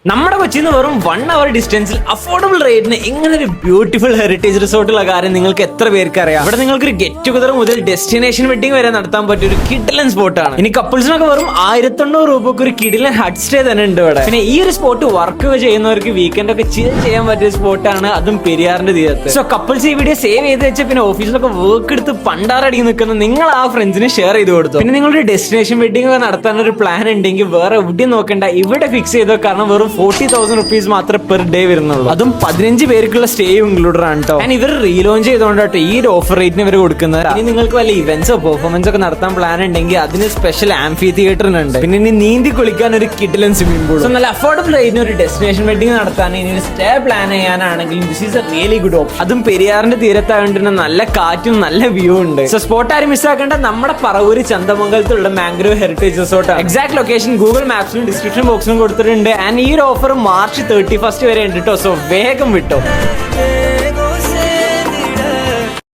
നമ്മുടെ കൊച്ചിയിൽ നിന്ന് വെറും 1 hour ഡിസ്റ്റൻസിൽ അഫോർഡബിൾ റേറ്റിന് ഇങ്ങനെ ഒരു ബ്യൂട്ടിഫുൾ ഹെറിറ്റേജ് റിസോർട്ടുള്ള കാര്യം നിങ്ങൾക്ക് എത്ര പേർക്ക് അറിയാം? ഇവിടെ നിങ്ങൾക്ക് ഒരു ഗെറ്റ് ടുഗദർ മുതൽ ഡെസ്റ്റിനേഷൻ വെഡിങ് വരെ നടത്താൻ പറ്റിയ ഒരു കിഡിലൻ സ്പോട്ടാണ്. ഇനി കപ്പിൾസിനൊക്കെ വെറും 1800 രൂപക്ക് ഒരു കിഡിലൻ ഹട്ട് സ്റ്റേ തന്നെ ഉണ്ട് ഇവിടെ. പിന്നെ ഈ ഒരു സ്പോട്ട് വർക്ക് ചെയ്യുന്നവർക്ക് വീക്കെൻഡ് ഒക്കെ ചിൽ ചെയ്യാൻ പറ്റിയ സ്പോട്ടാണ്, അതും പെരിയാറിന്റെ തീരത്ത്. സോ കപ്പിൾസ് ഈ വീഡിയോ സേവ് ചെയ്ത് വെച്ചാൽ പിന്നെ ഓഫീസിലൊക്കെ വർക്ക് എടുത്ത് പണ്ടാറടി നിൽക്കുന്ന നിങ്ങൾ ആ ഫ്രണ്ട്സിന് ഷെയർ ചെയ്ത് കൊടുത്തു. പിന്നെ നിങ്ങളുടെ ഡെസ്റ്റിനേഷൻ വെഡിങ് ഒക്കെ നടത്താൻ ഒരു പ്ലാൻ ഉണ്ടെങ്കിൽ വേറെ എവിടെയും നോക്കണ്ട, ഇവിടെ ഫിക്സ് ചെയ്തോ. കാരണം വെറും 40,000 rupees മാത്രമേ പെർ ഡേ വരുന്നുള്ളൂ. അതും 15 പേർക്കുള്ള സ്റ്റേ ഇൻക്ലൂഡഡ് ആണ് കേട്ടോ. ഞാൻ ഇവർ റീലോഞ്ച് ചെയ്തോണ്ടാട്ടോ ഈ ഒരു ഓഫർ റേറ്റിന് ഇവർ കൊടുക്കുന്നത്. ഇനി നിങ്ങൾക്ക് വല്ല ഇവന്റ്സോ പെർഫോമൻസ് ഒക്കെ നടത്താൻ പ്ലാൻ ഉണ്ടെങ്കിൽ അതിന് സ്പെഷ്യൽ ആംഫി തിയേറ്ററിനുണ്ട്. പിന്നെ ഇനി നീന്തി കുളിക്കാൻ ഒരു കിഡിലൻ സ്വിമ്മിംഗ് പൂൾ. സോ നല്ല അഫോർഡബിൾ റേറ്റിന് ഒരു ഡെസ്റ്റിനേഷൻ വെഡിങ് നടത്താൻ ഇനി ഒരു സ്റ്റേ പ്ലാൻ ചെയ്യാനാണെങ്കിൽ this is A really good option. അതും പെരിയാറിന്റെ തീരത്തായതുകൊണ്ട് തന്നെ നല്ല കാറ്റും നല്ല വ്യൂ ഉണ്ട്. സോ സ്പോട്ട് ആരും മിസ്സാക്കേണ്ട, നമ്മുടെ പറവൂര് ചന്തമംഗലത്തുള്ള mangrove heritage resort. Exact location Google മാപ്സിലും ഡിസ്ക്രിപ്ഷൻ ബോക്സിലും കൊടുത്തിട്ടുണ്ട്. ആൻഡ് ഈ ഒരു ഓഫർ March 31 വരെ ഉണ്ട് കേട്ടോ. സോ വേഗം വിട്ടോ.